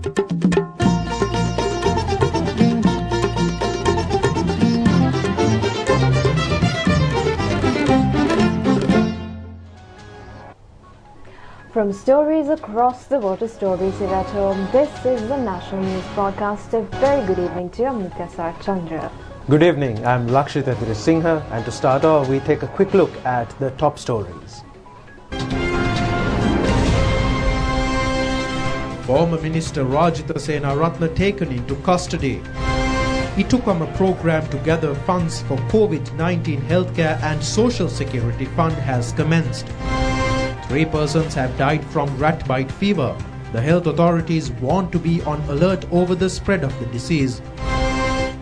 From stories across the world to stories here at home, this is the National News Broadcast. A very good evening to you, I'm Nityasar Chandra. Good evening, I'm Lakshita Singha, and to start off, we take a quick look at the top stories. Former Minister Rajitha Senaratne taken into custody. Itukama program to gather funds for COVID-19 healthcare and social security fund has commenced. 3 persons have died from rat bite fever. The health authorities want to be on alert over the spread of the disease.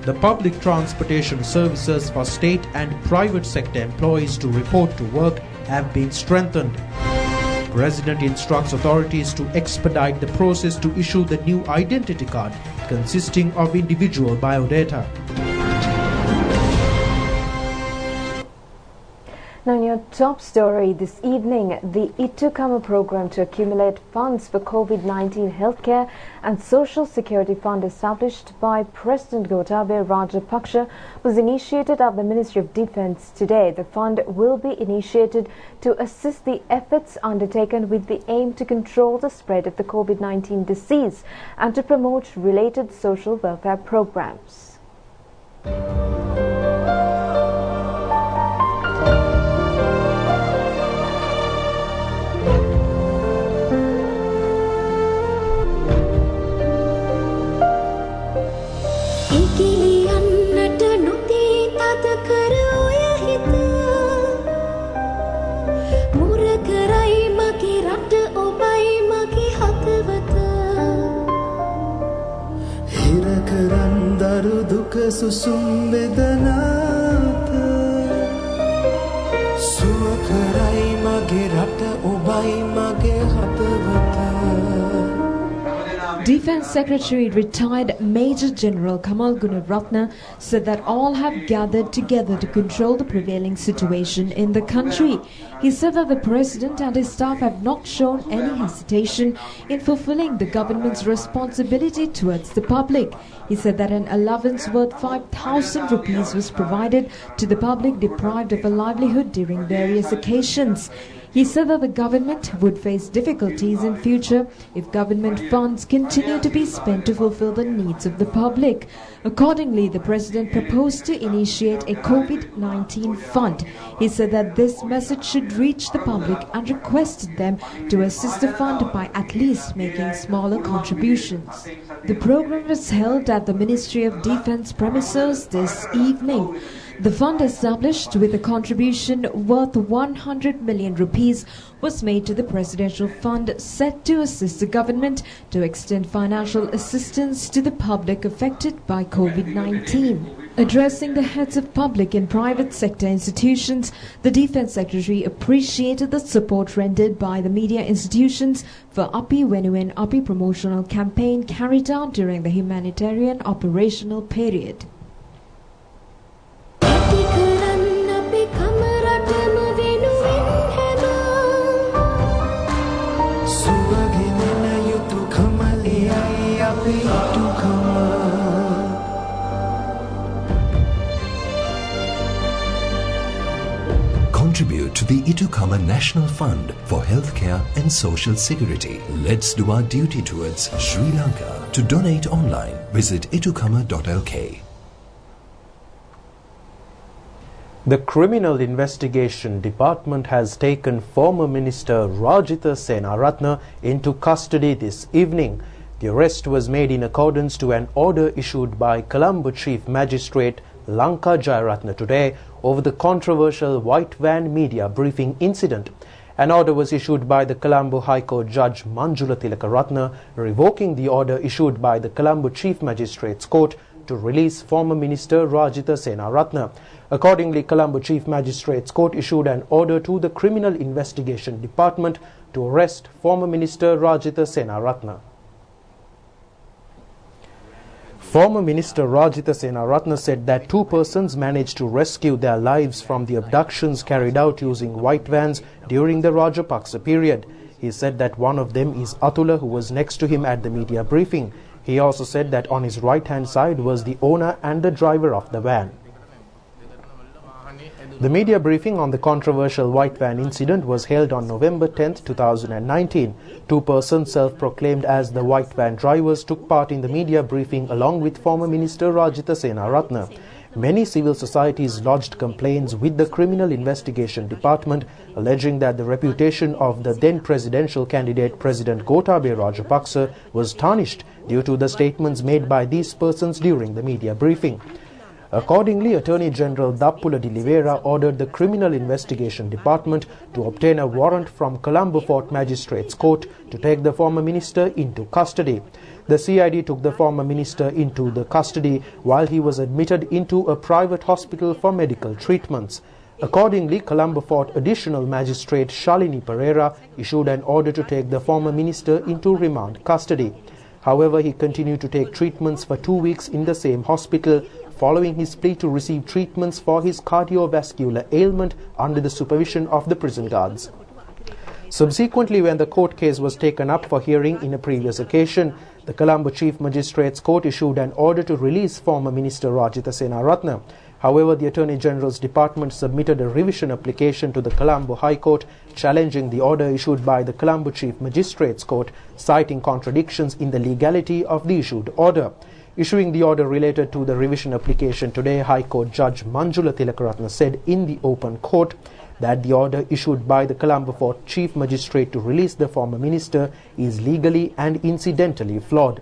The public transportation services for state and private sector employees to report to work have been strengthened. President instructs authorities to expedite the process to issue the new identity card consisting of individual biodata. Now in your top story this evening, the Itukama program to accumulate funds for COVID-19 healthcare and social security fund established by President Gotabaya Rajapaksa was initiated at the Ministry of Defence today. The fund will be initiated to assist the efforts undertaken with the aim to control the spread of the COVID-19 disease and to promote related social welfare programs. Susum vedanata suakarai mage rata obai mage hatavata. Defence Secretary retired Major General Kamal Gunaratne said that all have gathered together to control the prevailing situation in the country. He said that the President and his staff have not shown any hesitation in fulfilling the government's responsibility towards the public. He said that an allowance worth 5,000 rupees was provided to the public deprived of a livelihood during various occasions. He said that the government would face difficulties in future if government funds continue to be spent to fulfill the needs of the public. Accordingly, the President proposed to initiate a COVID-19 fund. He said that this message should reach the public and requested them to assist the fund by at least making smaller contributions. The program was held at the Ministry of Defence premises this evening. The fund, established with a contribution worth 100 million rupees, was made to the Presidential Fund set to assist the government to extend financial assistance to the public affected by COVID-19. Addressing the heads of public and private sector institutions, the Defence Secretary appreciated the support rendered by the media institutions for Api Venuven Api promotional campaign carried out during the humanitarian operational period. Contribute to the Itukama National Fund for Healthcare and Social Security. Let's do our duty towards Sri Lanka. To donate online, visit itukama.lk. The Criminal Investigation Department has taken former Minister Rajitha Senaratne into custody this evening. The arrest was made in accordance to an order issued by Colombo Chief Magistrate Lanka Jayaratne today over the controversial white van media briefing incident. An order was issued by the Colombo High Court Judge Manjula Tilakaratne, revoking the order issued by the Colombo Chief Magistrates Court to release former Minister Rajitha Senaratne. Accordingly, Colombo Chief Magistrates Court issued an order to the Criminal Investigation Department to arrest former Minister Rajitha Senaratne. Former Minister Rajitha Senaratne said that 2 persons managed to rescue their lives from the abductions carried out using white vans during the Rajapaksa period. He said that one of them is Atula, who was next to him at the media briefing. He also said that on his right-hand side was the owner and the driver of the van. The media briefing on the controversial white van incident was held on November 10, 2019. Two persons self-proclaimed as the white van drivers took part in the media briefing along with former Minister Rajitha Senaratne. Many civil societies lodged complaints with the Criminal Investigation Department, alleging that the reputation of the then presidential candidate President Gotabaya Rajapaksa was tarnished due to the statements made by these persons during the media briefing. Accordingly, Attorney General Dappula D'Oliveira ordered the Criminal Investigation Department to obtain a warrant from Colombo Fort Magistrates Court to take the former minister into custody. The CID took the former minister into the custody while he was admitted into a private hospital for medical treatments. Accordingly, Colombo Fort Additional Magistrate Shalini Pereira issued an order to take the former minister into remand custody. However, he continued to take treatments for 2 weeks in the same hospital, following his plea to receive treatments for his cardiovascular ailment under the supervision of the prison guards. Subsequently, when the court case was taken up for hearing in a previous occasion, the Colombo Chief Magistrates Court issued an order to release former Minister Rajitha Senaratne. However, the Attorney General's Department submitted a revision application to the Colombo High Court challenging the order issued by the Colombo Chief Magistrates Court, citing contradictions in the legality of the issued order. Issuing the order related to the revision application today, High Court Judge Manjula Tilakaratne said in the open court that the order issued by the Colombo Fort Chief Magistrate to release the former minister is legally and incidentally flawed.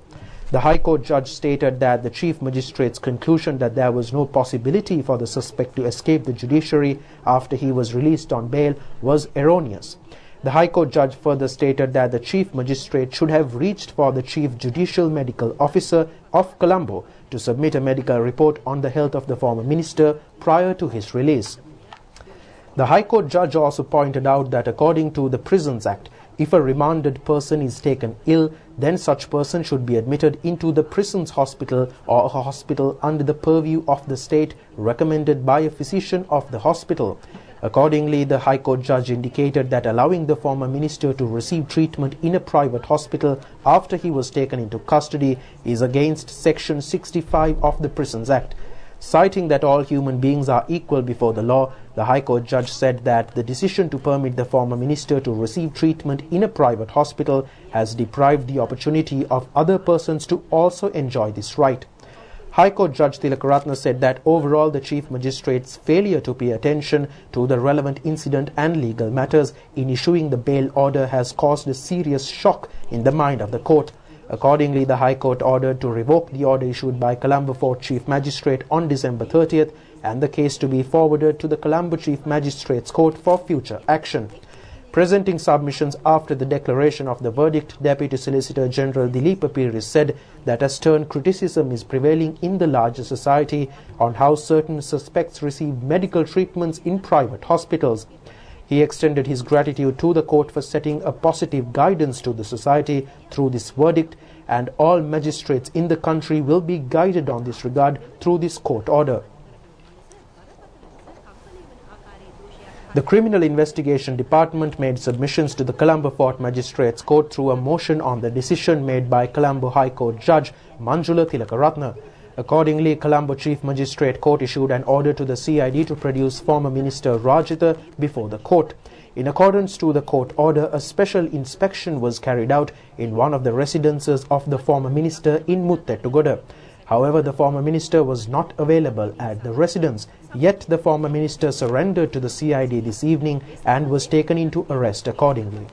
The High Court judge stated that the Chief Magistrate's conclusion that there was no possibility for the suspect to escape the judiciary after he was released on bail was erroneous. The High Court judge further stated that the Chief Magistrate should have reached for the Chief Judicial Medical Officer of Colombo to submit a medical report on the health of the former minister prior to his release. The High Court judge also pointed out that according to the Prisons Act, if a remanded person is taken ill, then such person should be admitted into the prison's hospital or a hospital under the purview of the state recommended by a physician of the hospital. Accordingly, the High Court judge indicated that allowing the former minister to receive treatment in a private hospital after he was taken into custody is against Section 65 of the Prisons Act. Citing that all human beings are equal before the law, the High Court judge said that the decision to permit the former minister to receive treatment in a private hospital has deprived the opportunity of other persons to also enjoy this right. High Court Judge Tilakaratne said that overall the Chief Magistrate's failure to pay attention to the relevant incident and legal matters in issuing the bail order has caused a serious shock in the mind of the court. Accordingly, the High Court ordered to revoke the order issued by Colombo Fort Chief Magistrate on December 30th and the case to be forwarded to the Colombo Chief Magistrates Court for future action. Presenting submissions after the declaration of the verdict, Deputy Solicitor General Dilip Apiri said that a stern criticism is prevailing in the larger society on how certain suspects receive medical treatments in private hospitals. He extended his gratitude to the court for setting a positive guidance to the society through this verdict, and all magistrates in the country will be guided on this regard through this court order. The Criminal Investigation Department made submissions to the Colombo Fort Magistrates Court through a motion on the decision made by Colombo High Court Judge Manjula Tilakaratne. Accordingly, Colombo Chief Magistrate Court issued an order to the CID to produce former Minister Rajitha before the court. In accordance to the court order, a special inspection was carried out in one of the residences of the former minister in Muttettugoda. However, the former minister was not available at the residence, yet the former minister surrendered to the CID this evening and was taken into arrest accordingly.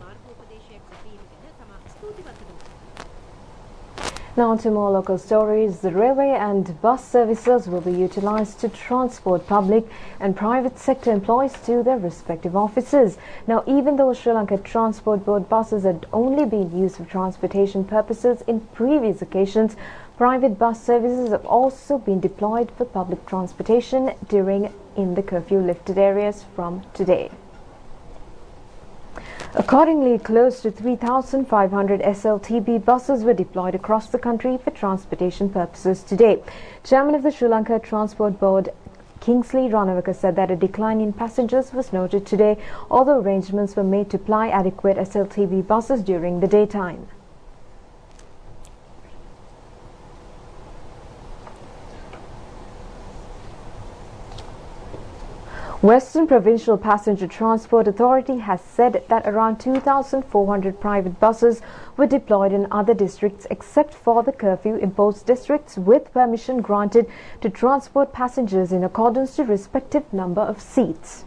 Now to more local stories. The railway and bus services will be utilized to transport public and private sector employees to their respective offices. Now, even though Sri Lanka Transport Board buses had only been used for transportation purposes in previous occasions, private bus services have also been deployed for public transportation in the curfew lifted areas from today. Accordingly, close to 3,500 SLTB buses were deployed across the country for transportation purposes today. Chairman of the Sri Lanka Transport Board, Kingsley Ranawaka said that a decline in passengers was noted today, although arrangements were made to ply adequate SLTB buses during the daytime. Western Provincial Passenger Transport Authority has said that around 2,400 private buses were deployed in other districts except for the curfew-imposed districts, with permission granted to transport passengers in accordance to respective number of seats.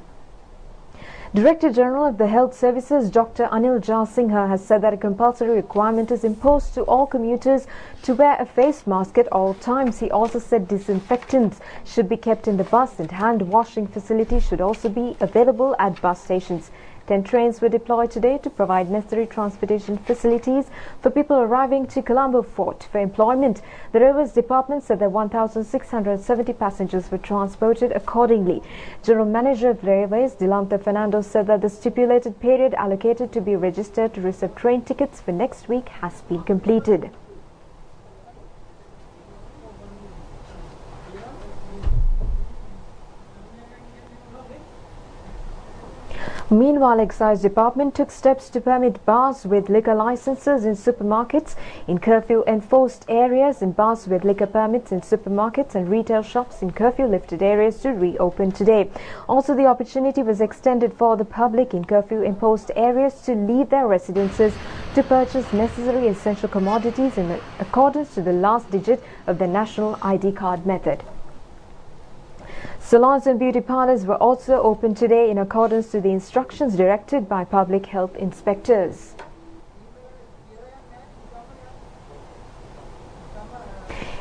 Director General of the Health Services Dr. Anil Jasingha has said that a compulsory requirement is imposed to all commuters to wear a face mask at all times. He also said disinfectants should be kept in the bus and hand washing facilities should also be available at bus stations. 10 trains were deployed today to provide necessary transportation facilities for people arriving to Colombo Fort for employment. The Railways Department said that 1,670 passengers were transported accordingly. General Manager of Railways, Dilanta Fernando, said that the stipulated period allocated to be registered to receive train tickets for next week has been completed. Meanwhile, Excise Department took steps to permit bars with liquor licenses in supermarkets in curfew-enforced areas and bars with liquor permits in supermarkets and retail shops in curfew-lifted areas to reopen today. Also, the opportunity was extended for the public in curfew-imposed areas to leave their residences to purchase necessary essential commodities in accordance to the last digit of the national ID card method. Salons and beauty parlours were also opened today in accordance to the instructions directed by public health inspectors.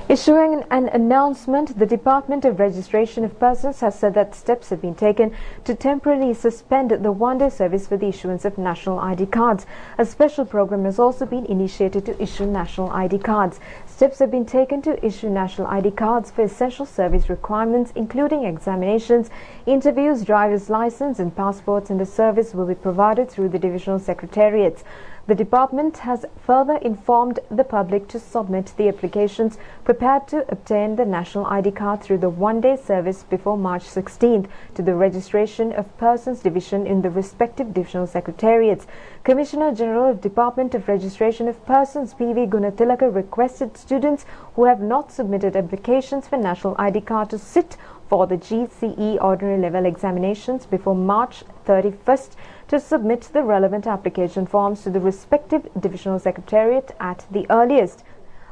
Issuing an announcement, the Department of Registration of Persons has said that steps have been taken to temporarily suspend the one-day service for the issuance of national ID cards. A special program has also been initiated to issue national ID cards. Steps have been taken to issue national ID cards for essential service requirements, including examinations, interviews, driver's license and passports, and the service will be provided through the divisional secretariats. The department has further informed the public to submit the applications prepared to obtain the national ID card through the one-day service before March 16th to the Registration of Persons Division in the respective divisional secretariats. Commissioner General of Department of Registration of Persons P.V. Gunatilaka requested students who have not submitted applications for national ID card to sit for the GCE ordinary level examinations before March 31st to submit the relevant application forms to the respective divisional secretariat at the earliest.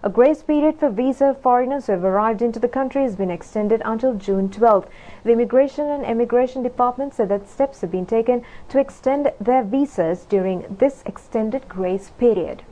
A grace period for visa foreigners who have arrived into the country has been extended until June 12th. The Immigration and Immigration Department said that steps have been taken to extend their visas during this extended grace period.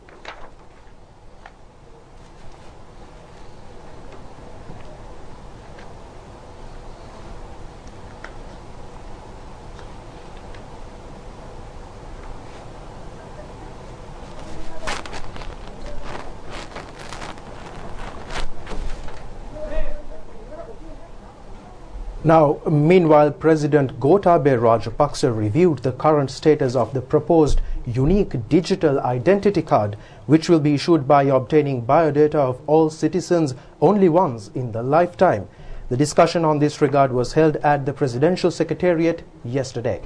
Now, meanwhile, President Gotabaya Rajapaksa reviewed the current status of the proposed unique digital identity card, which will be issued by obtaining biodata of all citizens only once in their lifetime. The discussion on this regard was held at the Presidential Secretariat yesterday.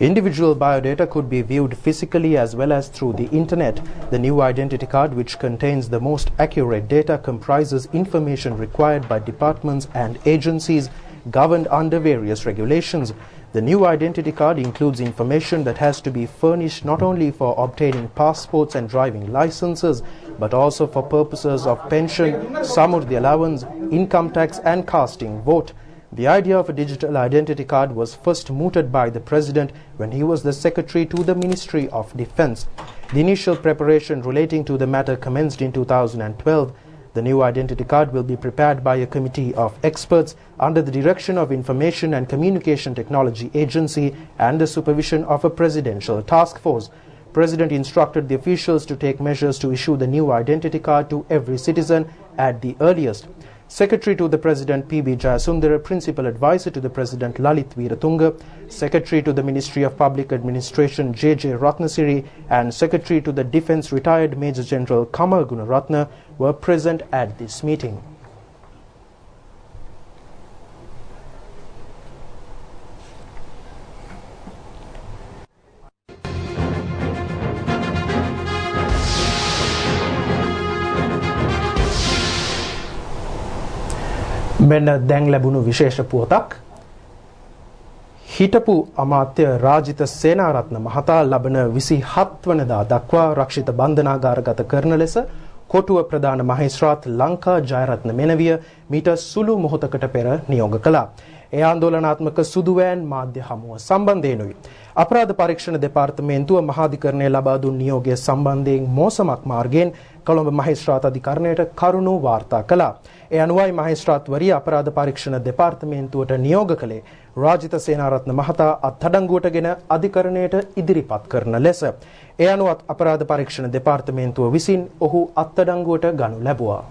Individual biodata could be viewed physically as well as through the internet. The new identity card, which contains the most accurate data, comprises information required by departments and agencies governed under various regulations. The new identity card includes information that has to be furnished not only for obtaining passports and driving licenses, but also for purposes of pension, samurdhi allowance, income tax and casting vote. The idea of a digital identity card was first mooted by the President when he was the Secretary to the Ministry of Defence. The initial preparation relating to the matter commenced in 2012. The new identity card will be prepared by a committee of experts under the direction of Information and Communication Technology Agency and the supervision of a presidential task force. President instructed the officials to take measures to issue the new identity card to every citizen at the earliest. Secretary to the President P.B. Jayasundara, Principal Advisor to the President Lalit Veeratunga, Secretary to the Ministry of Public Administration J.J. Ratnasiri and Secretary to the Defence Retired Major General Kamal Gunaratne were present at this meeting. මෙන්න දැන් ලැබුණු විශේෂ පුවතක්. හිටපු අමාත්‍ය රාජිත සේනාරත්න මහතා ලබන 27 වනදා දක්වා රක්ෂිත බන්ධනාගාරගත කරන ලෙස කොටුව ප්‍රධාන මහේස්ත්‍රාත් ලංකා ජයරත්න මෙනවිය මීට සුළු මොහොතකට පෙර නියෝග කළා. ඒ ආందోලනාත්මක සුදුවෑන් මාධ්‍ය හමුව සම්බන්ධයෙනුයි. අපරාධ පරීක්ෂණ දෙපාර්තමේන්තුව මහාධිකරණය ලබා දුන් නියෝගය සම්බන්ධයෙන් මෝසමක් මාර්ගයෙන් කොළඹ මහේස්ත්‍රාත් අධිකරණයට කරුණු වාර්තා කළා. ඒ අනුවයි මහේස්ත්‍රාත්වරිය අපරාධ පරීක්ෂණ දෙපාර්තමේන්තුවට නියෝග කළේ රාජිත සේනාරත්න මහතා අත්අඩංගුවටගෙන අධිකරණයට ඉදිරිපත් කරන ලෙස. ඒ අනුව අපරාධ පරීක්ෂණ දෙපාර්තමේන්තුව විසින් ඔහු අත්අඩංගුවට ගනු ලැබුවා.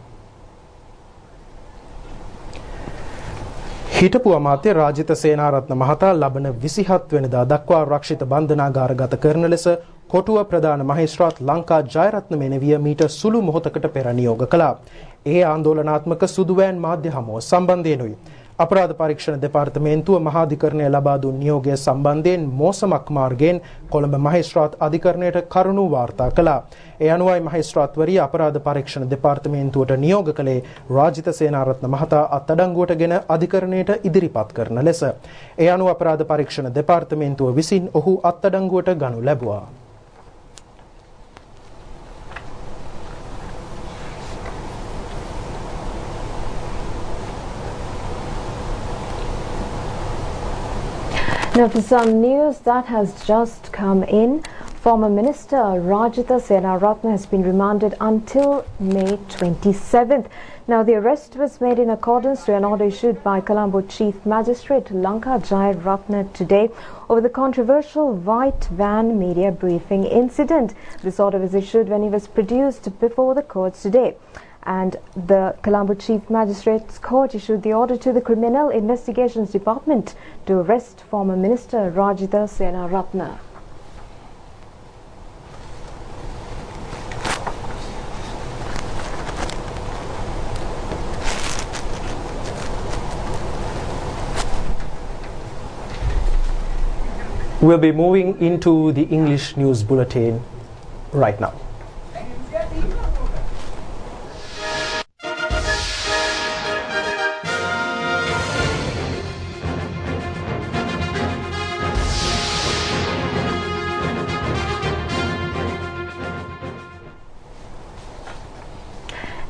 හිටපු අමාත්‍ය රාජිත සේනාරත්න මහතා ලබන 27 වෙනිදා දක්වා රක්ෂිත බන්ධනාගාරගත කරන ලෙස කොටුව ප්‍රධාන මහේස්ත්‍රාත් ලංකා ජයරත්න මෙනවිය මීට සුළු මොහොතකට පෙර නියෝග කළා. ඒ ආందోලනාත්මක සුදුවෑන් මාධ්‍ය හමුව සම්බන්ධයෙනුයි. අපරාධ පරීක්ෂණ දෙපාර්තමේන්තුව මහාධිකරණය ලබා දුන් නියෝගය සම්බන්ධයෙන් මෝසමක් මාර්ගයෙන් කොළඹ මහේස්ත්‍රාත් අධිකරණයට කරුණු වාර්තා කළා. ඒ අනුවයි මහේස්ත්‍රාත්වරිය අපරාධ පරීක්ෂණ දෙපාර්තමේන්තුවට නියෝග කළේ රාජිත සේනාරත්න මහතා අත්අඩංගුවටගෙන අධිකරණයට ඉදිරිපත් කරන ලෙස. ඒ අනුව අපරාධ පරීක්ෂණ දෙපාර්තමේන්තුව විසින් ඔහු අත්අඩංගුවට ගනු ලැබුවා. Now for some news that has just come in, former Minister Rajitha Senaratne has been remanded until May 27th. Now the arrest was made in accordance to an order issued by Colombo Chief Magistrate Lanka Jayratne today over the controversial white van media briefing incident. This order was issued when he was produced before the courts today. And the Colombo Chief Magistrates Court issued the order to the Criminal Investigations Department to arrest former Minister Rajitha Senaratne. We'll be moving into the English News Bulletin right now.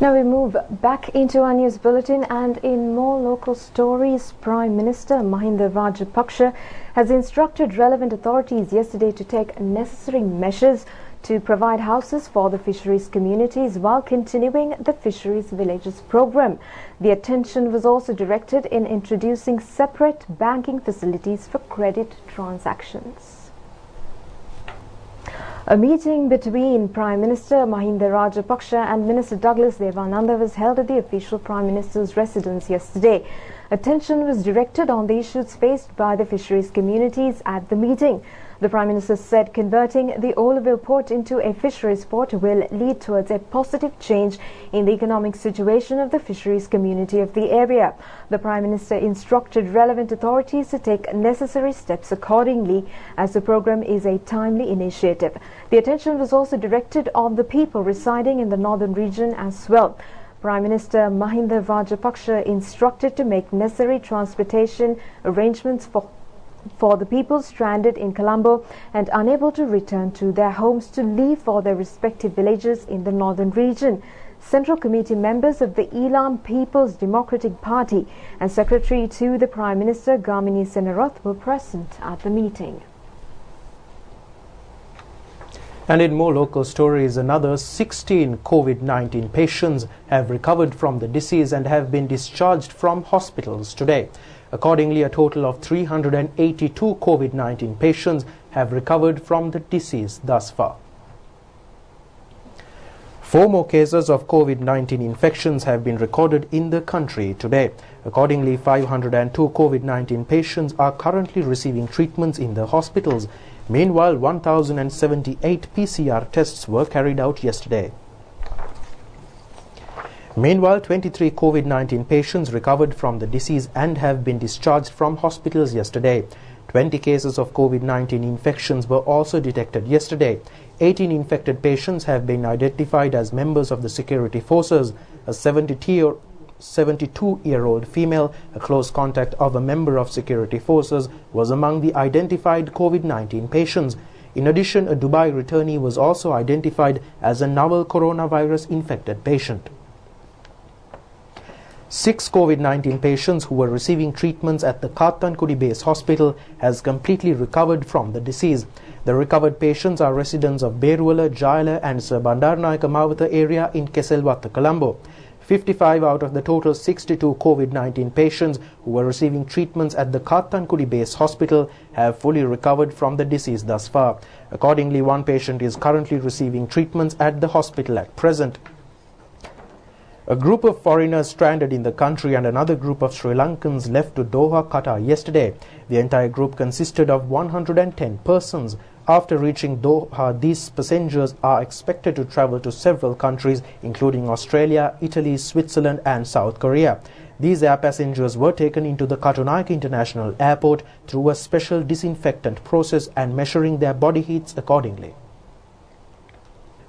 Now we move back into our news bulletin, and in more local stories, Prime Minister Mahinda Rajapaksa has instructed relevant authorities yesterday to take necessary measures to provide houses for the fisheries communities while continuing the Fisheries Villages program. The attention was also directed in introducing separate banking facilities for credit transactions. A meeting between Prime Minister Mahinda Rajapaksa and Minister Douglas Devananda was held at the official Prime Minister's residence yesterday. Attention was directed on the issues faced by the fisheries communities at the meeting. The Prime Minister said converting the Oliville port into a fisheries port will lead towards a positive change in the economic situation of the fisheries community of the area. The Prime Minister instructed relevant authorities to take necessary steps accordingly, as the program is a timely initiative. The attention was also directed on the people residing in the northern region as well. Prime Minister Mahinda Rajapaksa instructed to make necessary transportation arrangements for the people stranded in Colombo and unable to return to their homes to leave for their respective villages in the northern region. Central Committee members of the Elam People's Democratic Party and Secretary to the Prime Minister Gamini Senarath were present at the meeting. And in more local stories, another 16 COVID-19 patients have recovered from the disease and have been discharged from hospitals today. Accordingly, a total of 382 COVID-19 patients have recovered from the disease thus far. 4 more cases of COVID-19 infections have been recorded in the country today. Accordingly, 502 COVID-19 patients are currently receiving treatments in the hospitals. Meanwhile, 1,078 PCR tests were carried out yesterday. Meanwhile, 23 COVID-19 patients recovered from the disease and have been discharged from hospitals yesterday. 20 cases of COVID-19 infections were also detected yesterday. 18 infected patients have been identified as members of the security forces. A 72-year-old female, a close contact of a member of security forces, was among the identified COVID-19 patients. In addition, a Dubai returnee was also identified as a novel coronavirus infected patient. 6 COVID-19 patients who were receiving treatments at the Kathankudi Base Hospital has completely recovered from the disease. The recovered patients are residents of Beruwala, Jayala and Sir Bandaranaike Mawatha area in Keselwatha, Colombo. 55 out of the total 62 COVID-19 patients who were receiving treatments at the Kathankudi Base Hospital have fully recovered from the disease thus far. Accordingly, one patient is currently receiving treatments at the hospital at present. A group of foreigners stranded in the country and another group of Sri Lankans left to Doha, Qatar yesterday. The entire group consisted of 110 persons. After reaching Doha, these passengers are expected to travel to several countries including Australia, Italy, Switzerland and South Korea. These air passengers were taken into the Katunaika International Airport through a special disinfectant process and measuring their body heats accordingly.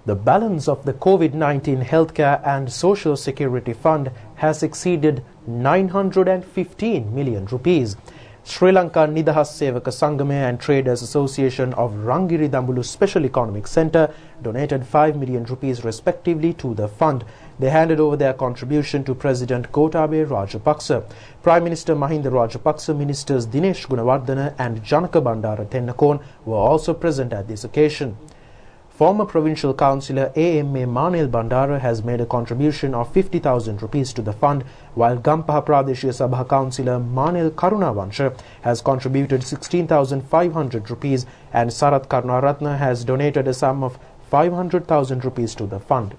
The balance of the COVID-19 Healthcare and Social Security Fund has exceeded 915 million rupees. Sri Lanka Nidahas Sevaka Sangame and Traders Association of Rangiri Dambulu Special Economic Centre donated 5 million rupees respectively to the fund. They handed over their contribution to President Gotabaya Rajapaksa. Prime Minister Mahinda Rajapaksa, Ministers Dinesh Gunawardena and Janaka Bandara Tennakon were also present at this occasion. Former Provincial Councillor A.M.A. Manil Bandara has made a contribution of 50,000 rupees to the fund, while Gampaha Pradeshiya Sabha Councillor Manil Karunavansha has contributed 16,500 rupees and Sarath Karunaratna has donated a sum of 500,000 rupees to the fund.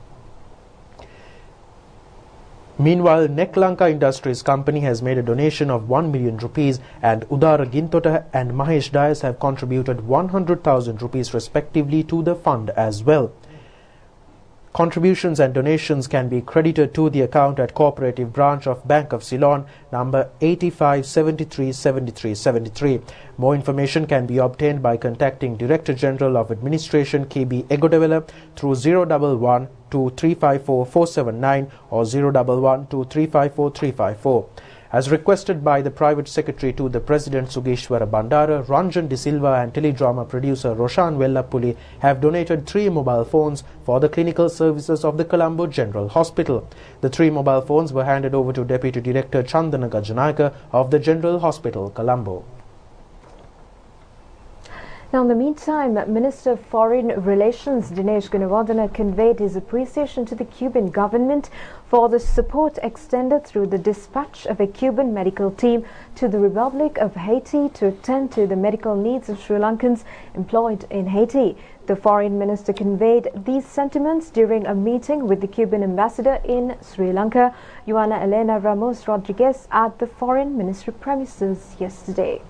Meanwhile, Neklanka Industries Company has made a donation of 1 million rupees and Udara Gintota and Mahesh Dias have contributed 100,000 rupees respectively to the fund as well. Contributions and donations can be credited to the account at Cooperative Branch of Bank of Ceylon, number 85737373. More information can be obtained by contacting Director General of Administration KB Egodevela through 011 2354 479 or 011 2354 354. As requested by the Private Secretary to the President Sugeshwara Bandara, Ranjan De Silva and teledrama producer Roshan Vellapulli have donated 3 mobile phones for the clinical services of the Colombo General Hospital. The 3 mobile phones were handed over to Deputy Director Chandana Gajanaka of the General Hospital, Colombo. Now, in the meantime, Minister of Foreign Relations Dinesh Gunawardena conveyed his appreciation to the Cuban government for the support extended through the dispatch of a Cuban medical team to the Republic of Haiti to attend to the medical needs of Sri Lankans employed in Haiti. The Foreign Minister conveyed these sentiments during a meeting with the Cuban ambassador in Sri Lanka, Joana Elena Ramos Rodriguez, at the Foreign Ministry premises yesterday.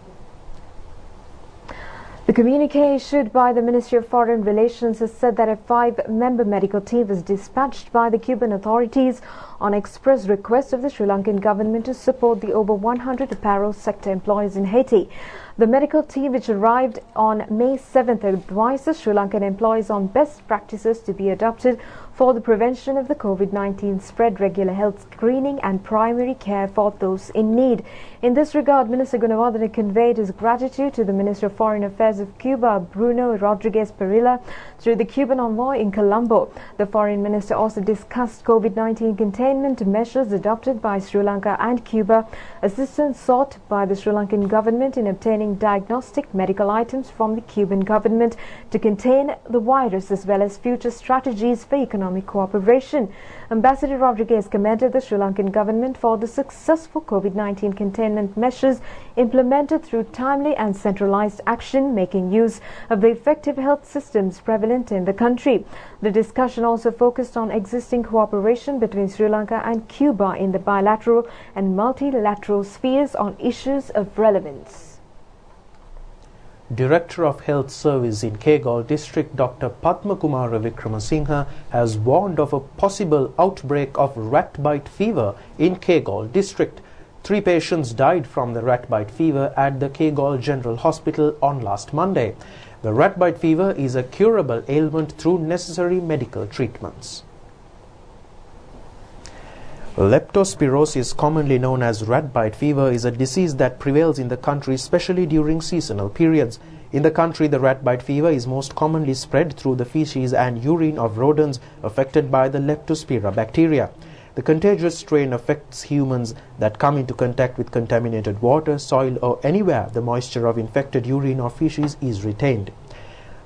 The communique issued by the Ministry of Foreign Relations has said that a 5-member medical team was dispatched by the Cuban authorities on express request of the Sri Lankan government to support the over 100 apparel sector employees in Haiti. The medical team, which arrived on May 7th, advised the Sri Lankan employees on best practices to be adopted for the prevention of the COVID-19 spread, regular health screening and primary care for those in need. In this regard, Minister Gunawardena conveyed his gratitude to the Minister of Foreign Affairs of Cuba, Bruno Rodriguez Perilla, through the Cuban envoy in Colombo. The Foreign Minister also discussed COVID-19 containment measures adopted by Sri Lanka and Cuba, assistance sought by the Sri Lankan government in obtaining diagnostic medical items from the Cuban government to contain the virus, as well as future strategies for economic cooperation. Ambassador Rodriguez commended the Sri Lankan government for the successful COVID-19 containment measures implemented through timely and centralized action, making use of the effective health systems prevalent in the country. The discussion also focused on existing cooperation between Sri Lanka and Cuba in the bilateral and multilateral spheres on issues of relevance. Director of Health Service in Kegaul District, Dr. Padma Kumara Vikramasinghe, has warned of a possible outbreak of rat bite fever in Kegaul District. 3 patients died from the rat bite fever at the Kegaul General Hospital on last Monday. The rat bite fever is a curable ailment through necessary medical treatments. Leptospirosis, commonly known as rat bite fever, is a disease that prevails in the country, especially during seasonal periods. In the country, the rat bite fever is most commonly spread through the feces and urine of rodents affected by the Leptospira bacteria. The contagious strain affects humans that come into contact with contaminated water, soil, or anywhere the moisture of infected urine or feces is retained.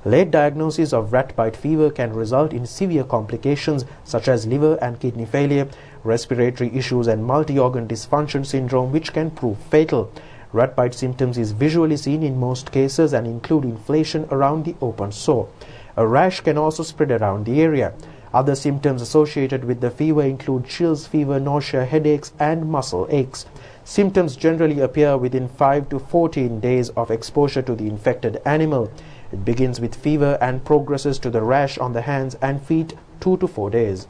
Late diagnosis of rat bite fever can result in severe complications such as liver and kidney failure, respiratory issues, and multi-organ dysfunction syndrome, which can prove fatal. Rat bite symptoms is visually seen in most cases and include inflammation around the open sore. A rash can also spread around the area. Other symptoms associated with the fever include chills, fever, nausea, headaches, and muscle aches. Symptoms generally appear within 5 to 14 days of exposure to the infected animal. It begins with fever and progresses to the rash on the hands and feet 2 to 4 days.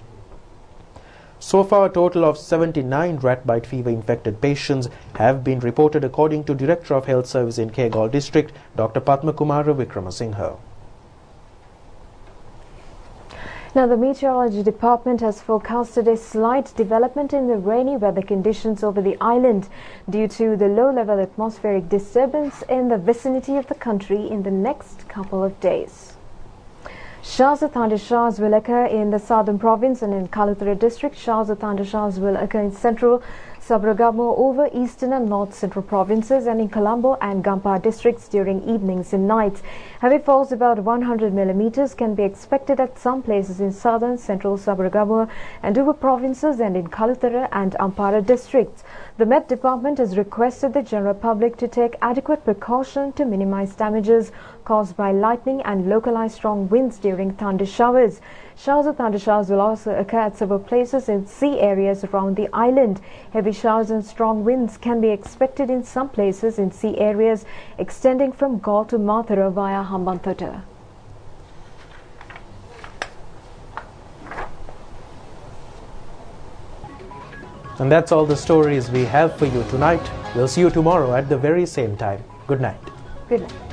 So far, a total of 79 rat bite fever infected patients have been reported, according to Director of Health Service in Kegal District, Dr. Padmakumara Wickramasinghe. Now, the Meteorology Department has forecasted a slight development in the rainy weather conditions over the island due to the low-level atmospheric disturbance in the vicinity of the country in the next couple of days. Showers of thundershowers will occur in the southern province and in Kaluthara district. Showers of thundershowers will occur in central Sabaragamu over eastern and north central provinces and in Colombo and Gampar districts during evenings and nights. Heavy falls about 100 millimeters can be expected at some places in southern central Sabaragamu and Uva provinces and in Kaluthara and Ampara districts. The Met Department has requested the general public to take adequate precaution to minimize damages caused by lightning and localized strong winds during thunder showers. Showers of thunder showers will also occur at several places in sea areas around the island. Heavy showers and strong winds can be expected in some places in sea areas extending from Gaul to Mathura via Hambantota. And that's all the stories we have for you tonight. We'll see you tomorrow at the very same time. Good night. Good night.